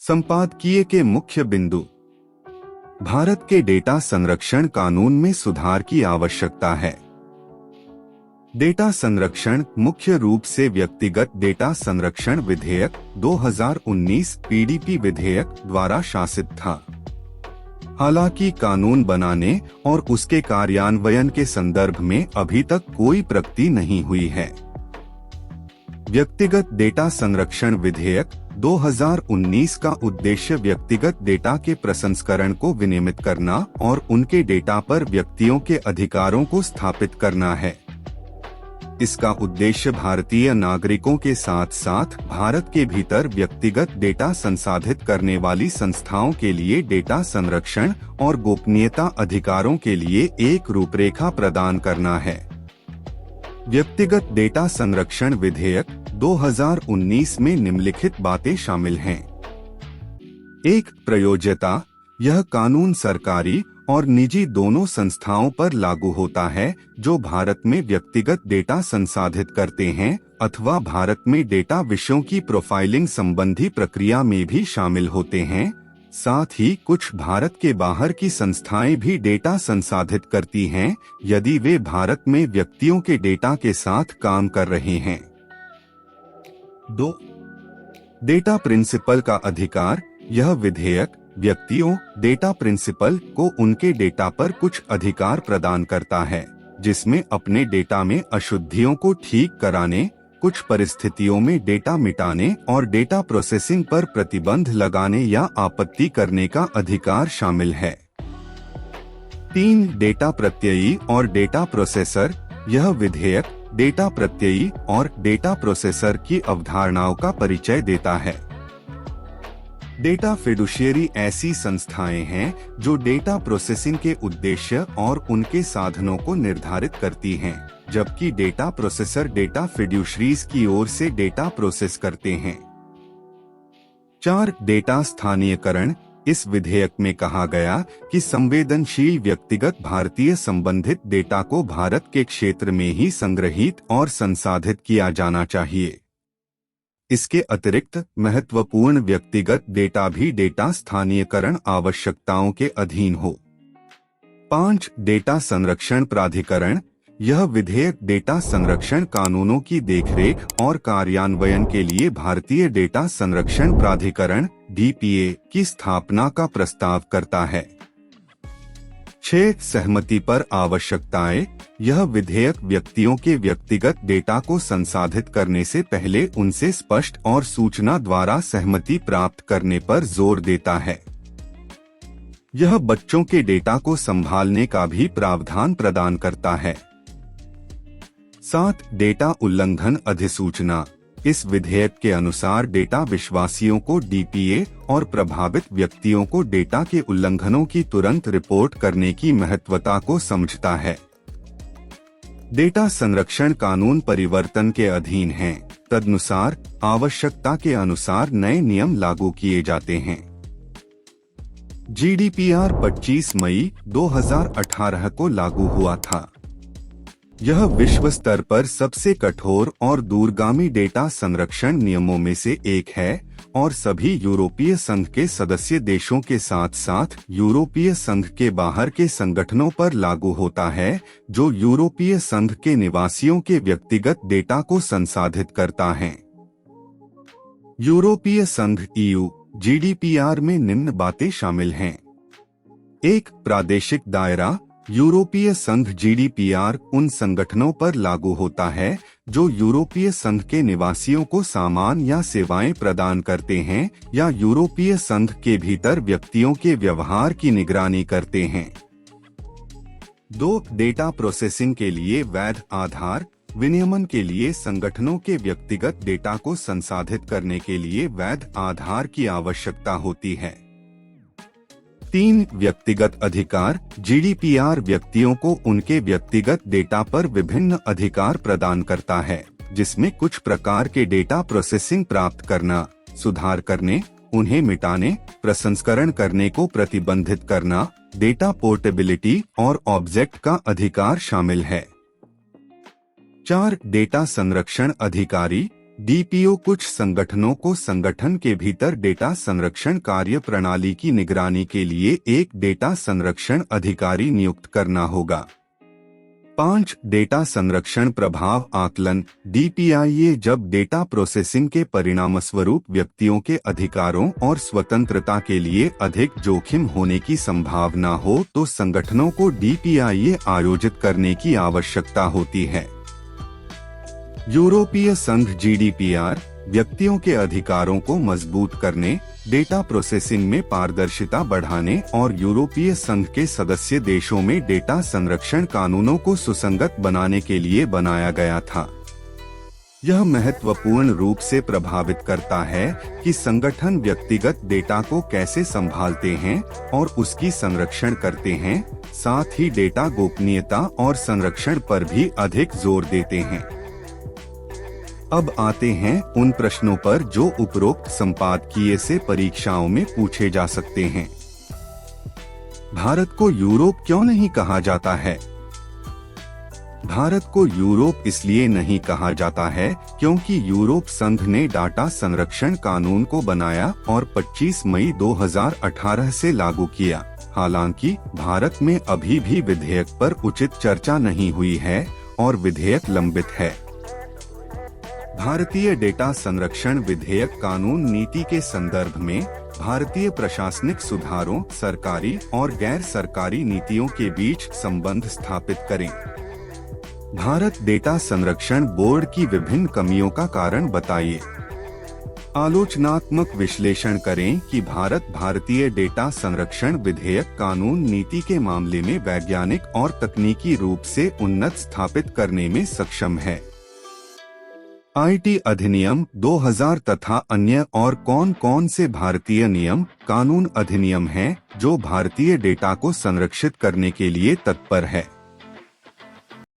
संपादकीय के मुख्य बिंदु। भारत के डेटा संरक्षण कानून में सुधार की आवश्यकता है। डेटा संरक्षण मुख्य रूप से व्यक्तिगत डेटा संरक्षण विधेयक 2019 पीडीपी विधेयक द्वारा शासित था। हालांकि कानून बनाने और उसके कार्यान्वयन के संदर्भ में अभी तक कोई प्रगति नहीं हुई है। व्यक्तिगत डेटा संरक्षण विधेयक 2019 का उद्देश्य व्यक्तिगत डेटा के प्रसंस्करण को विनियमित करना और उनके डेटा पर व्यक्तियों के अधिकारों को स्थापित करना है। इसका उद्देश्य भारतीय नागरिकों के साथ साथ भारत के भीतर व्यक्तिगत डेटा संसाधित करने वाली संस्थाओं के लिए डेटा संरक्षण और गोपनीयता अधिकारों के लिए एक रूपरेखा प्रदान करना है। व्यक्तिगत डेटा संरक्षण विधेयक 2019 में निम्नलिखित बातें शामिल हैं। 1. प्रयोज्यता। यह कानून सरकारी और निजी दोनों संस्थाओं पर लागू होता है जो भारत में व्यक्तिगत डेटा संसाधित करते हैं अथवा भारत में डेटा विषयों की प्रोफाइलिंग संबंधी प्रक्रिया में भी शामिल होते हैं। साथ ही कुछ भारत के बाहर की संस्थाएं भी डेटा संसाधित करती हैं यदि वे भारत में व्यक्तियों के डेटा के साथ काम कर रहे हैं। 2. डेटा प्रिंसिपल का अधिकार। यह विधेयक व्यक्तियों डेटा प्रिंसिपल को उनके डेटा पर कुछ अधिकार प्रदान करता है, जिसमें अपने डेटा में अशुद्धियों को ठीक कराने, कुछ परिस्थितियों में डेटा मिटाने और डेटा प्रोसेसिंग पर प्रतिबंध लगाने या आपत्ति करने का अधिकार शामिल है। 3. डेटा प्रत्ययी और डेटा प्रोसेसर। यह विधेयक डेटा प्रत्ययी और डेटा प्रोसेसर की अवधारणाओं का परिचय देता है। डेटा फिडुशियरी ऐसी संस्थाएं हैं जो डेटा प्रोसेसिंग के उद्देश्य और उनके साधनों को निर्धारित करती हैं, जबकि डेटा प्रोसेसर डेटा फिड्यूशरीज की ओर से डेटा प्रोसेस करते हैं। 4. डेटा स्थानीयकरण। इस विधेयक में कहा गया कि संवेदनशील व्यक्तिगत भारतीय संबंधित डेटा को भारत के क्षेत्र में ही संग्रहित और संसाधित किया जाना चाहिए। इसके अतिरिक्त महत्वपूर्ण व्यक्तिगत डेटा भी डेटा स्थानीयकरण आवश्यकताओं के अधीन हो। 5. डेटा संरक्षण प्राधिकरण। यह विधेयक डेटा संरक्षण कानूनों की देखरेख और कार्यान्वयन के लिए भारतीय डेटा संरक्षण प्राधिकरण DPA की स्थापना का प्रस्ताव करता है। 6. सहमति पर आवश्यकताएं। यह विधेयक व्यक्तियों के व्यक्तिगत डेटा को संसाधित करने से पहले उनसे स्पष्ट और सूचना द्वारा सहमति प्राप्त करने पर जोर देता है। यह बच्चों के डेटा को संभालने का भी प्रावधान प्रदान करता है। 7. डेटा उल्लंघन अधिसूचना। इस विधेयक के अनुसार डेटा विश्वासियों को DPA और प्रभावित व्यक्तियों को डेटा के उल्लंघनों की तुरंत रिपोर्ट करने की महत्वता को समझता है। डेटा संरक्षण कानून परिवर्तन के अधीन हैं, तदनुसार आवश्यकता के अनुसार नए नियम लागू किए जाते हैं। GDPR 25 मई 2018 को लागू हुआ था। यह विश्व स्तर पर सबसे कठोर और दूरगामी डेटा संरक्षण नियमों में से एक है और सभी यूरोपीय संघ के सदस्य देशों के साथ साथ यूरोपीय संघ के बाहर के संगठनों पर लागू होता है जो यूरोपीय संघ के निवासियों के व्यक्तिगत डेटा को संसाधित करता है। यूरोपीय संघ EU GDPR में निम्न बातें शामिल हैं। 1. प्रादेशिक दायरा। यूरोपीय संघ GDPR उन संगठनों पर लागू होता है जो यूरोपीय संघ के निवासियों को सामान या सेवाएं प्रदान करते हैं या यूरोपीय संघ के भीतर व्यक्तियों के व्यवहार की निगरानी करते हैं। 2. डेटा प्रोसेसिंग के लिए वैध आधार। विनियमन के लिए संगठनों के व्यक्तिगत डेटा को संसाधित करने के लिए वैध आधार की आवश्यकता होती है। 3. व्यक्तिगत अधिकार। GDPR व्यक्तियों को उनके व्यक्तिगत डेटा पर विभिन्न अधिकार प्रदान करता है, जिसमें कुछ प्रकार के डेटा प्रोसेसिंग प्राप्त करना, सुधार करने, उन्हें मिटाने, प्रसंस्करण करने को प्रतिबंधित करना, डेटा पोर्टेबिलिटी और ऑब्जेक्ट का अधिकार शामिल है। 4. डेटा संरक्षण अधिकारी। डीपीओ कुछ संगठनों को संगठन के भीतर डेटा संरक्षण कार्य प्रणाली की निगरानी के लिए एक डेटा संरक्षण अधिकारी नियुक्त करना होगा। 5. डेटा संरक्षण प्रभाव आकलन। डीपीआईए जब डेटा प्रोसेसिंग के परिणामस्वरूप व्यक्तियों के अधिकारों और स्वतंत्रता के लिए अधिक जोखिम होने की संभावना हो तो संगठनों को डीपीआईए आयोजित करने की आवश्यकता होती है। यूरोपीय संघ जीडीपीआर व्यक्तियों के अधिकारों को मजबूत करने, डेटा प्रोसेसिंग में पारदर्शिता बढ़ाने और यूरोपीय संघ के सदस्य देशों में डेटा संरक्षण कानूनों को सुसंगत बनाने के लिए बनाया गया था। यह महत्वपूर्ण रूप से प्रभावित करता है कि संगठन व्यक्तिगत डेटा को कैसे संभालते हैं और उसकी संरक्षण करते हैं, साथ ही डेटा गोपनीयता और संरक्षण पर भी अधिक जोर देते हैं। अब आते हैं उन प्रश्नों पर जो उपरोक्त संपादकीय से परीक्षाओं में पूछे जा सकते हैं। भारत को यूरोप क्यों नहीं कहा जाता है? भारत को यूरोप इसलिए नहीं कहा जाता है क्योंकि यूरोप संघ ने डाटा संरक्षण कानून को बनाया और 25 मई 2018 से लागू किया। हालांकि भारत में अभी भी विधेयक पर उचित चर्चा नहीं हुई है और विधेयक लंबित है। भारतीय डेटा संरक्षण विधेयक कानून नीति के संदर्भ में भारतीय प्रशासनिक सुधारों, सरकारी और गैर सरकारी नीतियों के बीच संबंध स्थापित करें। भारत डेटा संरक्षण बोर्ड की विभिन्न कमियों का कारण बताइए। आलोचनात्मक विश्लेषण करें कि भारत भारतीय डेटा संरक्षण विधेयक कानून नीति के मामले में वैज्ञानिक और तकनीकी रूप से उन्नत स्थापित करने में सक्षम है। आईटी अधिनियम 2000 तथा अन्य और कौन कौन से भारतीय नियम, कानून, अधिनियम हैं जो भारतीय डेटा को संरक्षित करने के लिए तत्पर है।